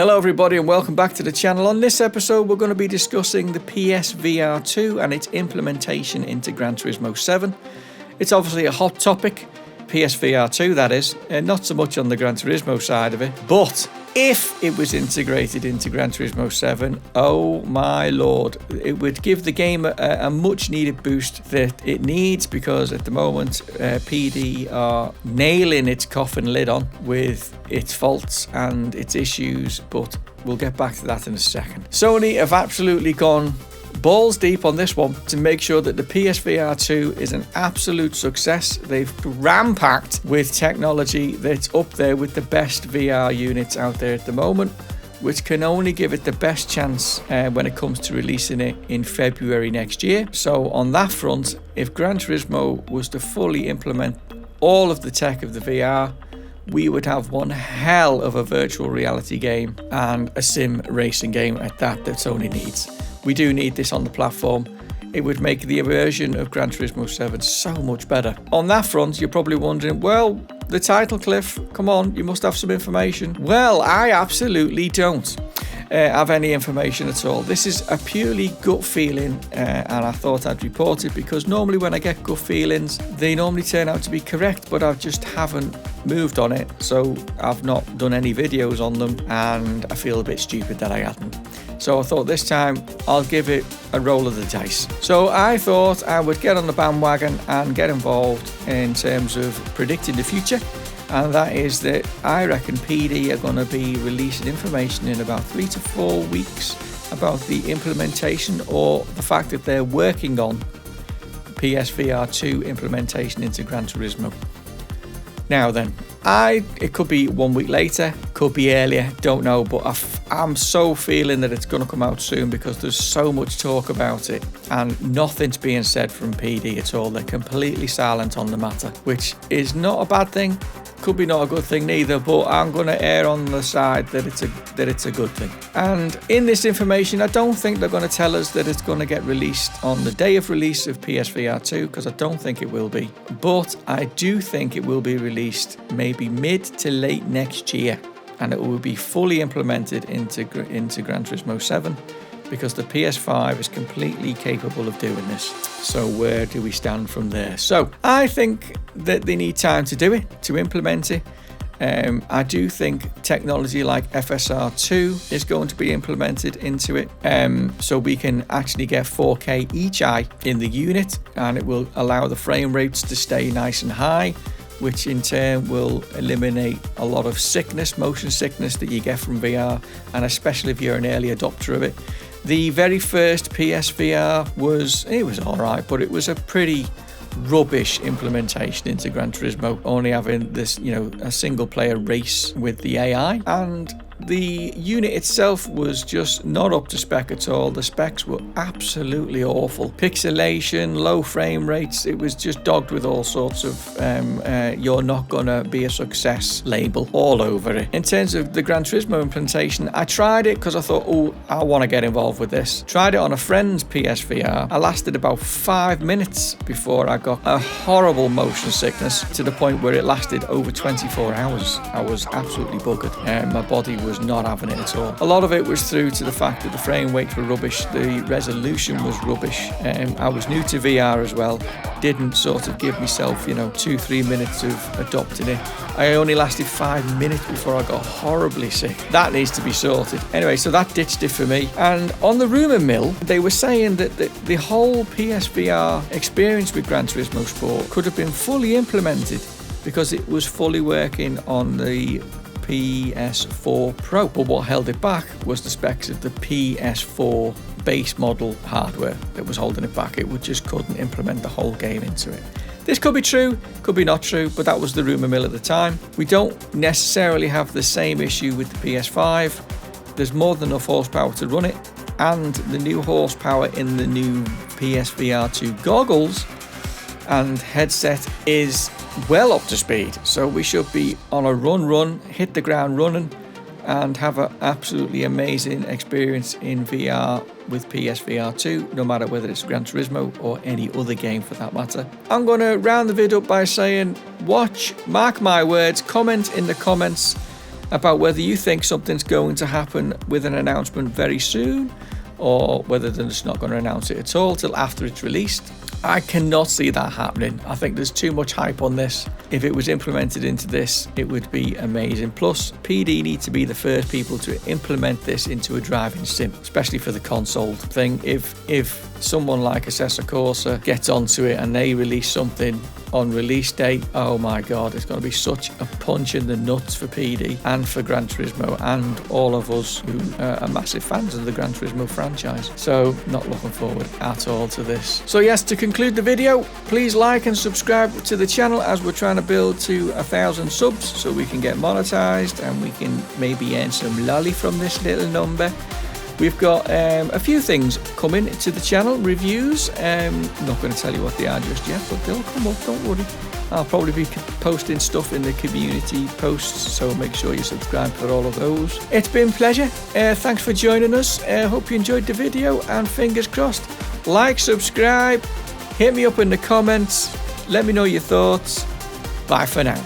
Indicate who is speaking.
Speaker 1: Hello everybody and welcome back to the channel. On this episode we're going to be discussing the PSVR 2 and its implementation into Gran Turismo 7. It's obviously a hot topic, PSVR 2 that is, and not so much on the Gran Turismo side of it, but if it was integrated into Gran Turismo 7, oh my lord, it would give the game a much needed boost that it needs, because at the moment PD are nailing its coffin lid on with its faults and its issues, but we'll get back to that in a second. Sony have absolutely gone balls deep on this one to make sure that the PSVR 2 is an absolute success. They've ram-packed with technology that's up there with the best VR units out there at the moment, which can only give it the best chance when it comes to releasing it in February next year. So on that front, if Gran Turismo was to fully implement all of the tech of the VR, we would have one hell of a virtual reality game and a sim racing game at that Sony needs. We do need this on the platform. It would make the immersion of Gran Turismo 7 so much better. On that front, you're probably wondering, well, the title, Cliff, come on, you must have some information. Well, I absolutely don't have any information at all. This is a purely gut feeling, and I thought I'd report it because normally when I get gut feelings, they normally turn out to be correct, but I just haven't moved on it, so I've not done any videos on them, and I feel a bit stupid that I hadn't. So I thought this time I'll give it a roll of the dice. So I thought I would get on the bandwagon and get involved in terms of predicting the future, and that is that I reckon PD are going to be releasing information in about 3 to 4 weeks about the implementation, or the fact that they're working on PSVR 2 implementation into Gran Turismo. Now then, it could be 1 week later, could be earlier, don't know, but I'm so feeling that it's going to come out soon because there's so much talk about it and nothing's being said from PD at all. They're completely silent on the matter, which is not a bad thing, could be not a good thing neither, but I'm going to err on the side that it's a good thing. And in this information, I don't think they're going to tell us that it's going to get released on the day of release of PSVR 2, because I don't think it will be, but I do think it will be released maybe mid to late next year, and it will be fully implemented into Gran Turismo 7, because the PS5 is completely capable of doing this. So where do we stand from there? So I think that they need time to do it, to implement it. I do think technology like FSR2 is going to be implemented into it, so we can actually get 4K each eye in the unit, and it will allow the frame rates to stay nice and high, which in turn will eliminate a lot of sickness, motion sickness that you get from VR, and especially if you're an early adopter of it. The very first PSVR was alright, but it was a pretty rubbish implementation into Gran Turismo, only having this, a single player race with the AI, and the unit itself was just not up to spec at all. The specs were absolutely awful. Pixelation, low frame rates, it was just dogged with all sorts of you're not gonna be a success label all over it. In terms of the Gran Turismo implementation, I tried it because I thought, oh, I want to get involved with this. Tried it on a friend's PSVR. I lasted about 5 minutes before I got a horrible motion sickness, to the point where it lasted over 24 hours. I was absolutely buggered, and my body was not having it at all. A lot of it was through to the fact that the frame rates were rubbish, the resolution was rubbish. I was new to VR as well, didn't sort of give myself 2-3 minutes of adopting it. I only lasted 5 minutes before I got horribly sick. That needs to be sorted. Anyway, so that ditched it for me. And on the rumour mill, they were saying that the whole PSVR experience with Gran Turismo Sport could have been fully implemented because it was fully working on the PS4 Pro, but what held it back was the specs of the PS4 base model hardware that was holding it back. It just couldn't implement the whole game into it. This could be true, could be not true, but that was the rumour mill at the time. We don't necessarily have the same issue with the PS5. There's more than enough horsepower to run it, and the new horsepower in the new PSVR 2 goggles and headset is well up to speed, so we should be on a run, hit the ground running, and have an absolutely amazing experience in VR with PSVR 2, no matter whether it's Gran Turismo or any other game for that matter. I'm going to round the vid up by saying watch, mark my words, comment in the comments, about whether you think something's going to happen with an announcement very soon, or whether they're just not going to announce it at all till after it's released. I cannot see that happening. I think there's too much hype on this. If it was implemented into this, it would be amazing. Plus, PD need to be the first people to implement this into a driving sim, especially for the console thing. If someone like Assessor Corsair gets onto it and they release something on release date, oh my god, it's going to be such a punch in the nuts for PD and for Gran Turismo and all of us who are massive fans of the Gran Turismo franchise. So not looking forward at all to this. So yes, to conclude the video, please like and subscribe to the channel as we're trying to build to 1,000 subs so we can get monetized and we can maybe earn some lolly from this little number. We've got a few things coming to the channel, reviews. I'm not going to tell you what they are just yet, but they'll come up, don't worry. I'll probably be posting stuff in the community posts, so make sure you subscribe for all of those. It's been a pleasure. Thanks for joining us. Hope you enjoyed the video, and fingers crossed. Like, subscribe, hit me up in the comments, let me know your thoughts. Bye for now.